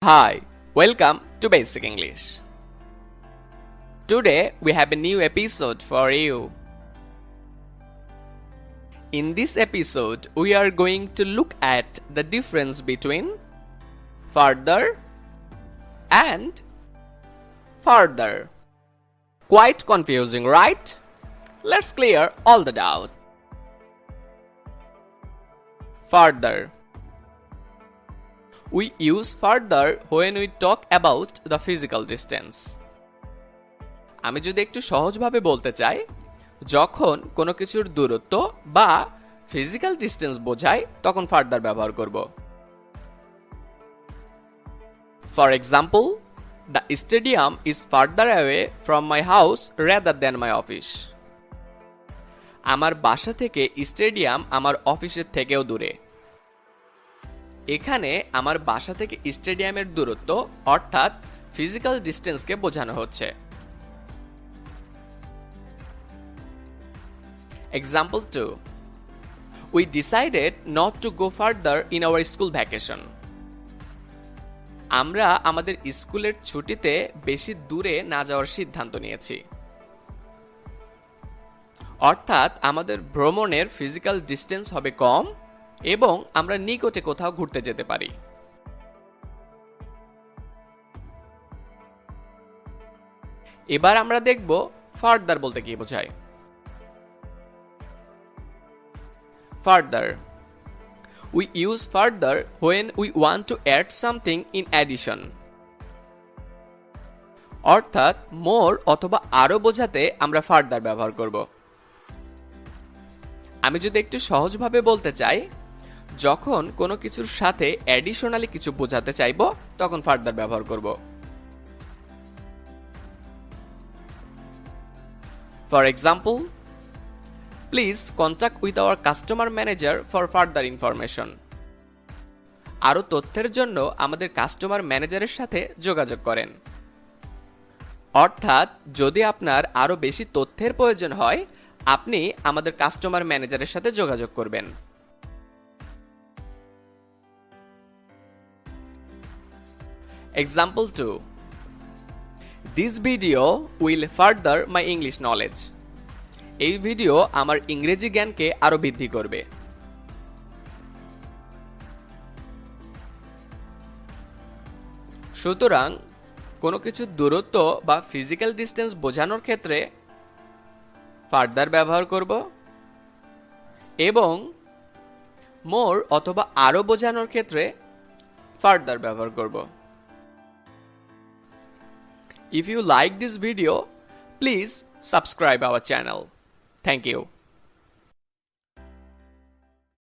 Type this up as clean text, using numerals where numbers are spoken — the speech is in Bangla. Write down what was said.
Hi, welcome to Basic English. Today we have a new episode for you. In this episode, we are going to look at the difference between further and further. Quite confusing, right? Let's clear all the doubt. Further. We use further when we talk about the physical distance. আমি যদি একটু সহজভাবে বলতে চাই, যখন কোনো কিছুর দূরত্ব বা ফিজিক্যাল ডিসটেন্স বোঝায় তখন ফার্দার ব্যবহার করব। For example, the stadium is further away from my house rather than my office. আমার বাসা থেকে স্টেডিয়াম আমার অফিসের থেকেও দূরে। এখানে আমার বাসা থেকে স্টেডিয়ামের দূরত্ব অর্থাৎ ফিজিক্যাল ডিসটেন্সকে বোঝানো হচ্ছে। Example 2. We decided not to go further in our school vacation. আমরা আমাদের স্কুলের ছুটিতে বেশি দূরে না যাওয়ার সিদ্ধান্ত নিয়েছি। অর্থাৎ আমাদের ভ্রমণের ফিজিক্যাল ডিসটেন্স হবে কম এবং আমরা নিকটে কোথাও ঘুরতে যেতে পারি। এবার আমরা দেখব ফার্দার বলতে কি বোঝায়। Further. We use further when we want to add something in addition. অর্থাৎ more অথবা আরো বোঝাতে আমরা ফার্দার ব্যবহার করব। আমি যদি একটু সহজভাবে বলতে চাই, যখন কোনো কিছুর সাথে অ্যাডিশনালি কিছু বোঝাতে চাইব তখন ফার্দার ব্যবহার করব। For example, please contact with our customer manager for further information. আরো তথ্যের জন্য আমাদের কাস্টমার ম্যানেজারের সাথে যোগাযোগ করেন। অর্থাৎ যদি আপনার আরো বেশি তথ্যের প্রয়োজন হয়, আপনি আমাদের কাস্টমার ম্যানেজারের সাথে যোগাযোগ করবেন। Example 2. This video will further my English knowledge. এই ভিডিও আমার ইংরেজি জ্ঞানকে আরো বৃদ্ধি করবে। সুতরাং কোনো কিছুর দূরত্ব বা ফিজিক্যাল ডিসটেন্স বোঝানোর ক্ষেত্রে ফার্দার ব্যবহার করব এবং মোর অথবা আরো বোঝানোর ক্ষেত্রে ফার্দার ব্যবহার করব। If you like this video, please subscribe our channel. Thank you.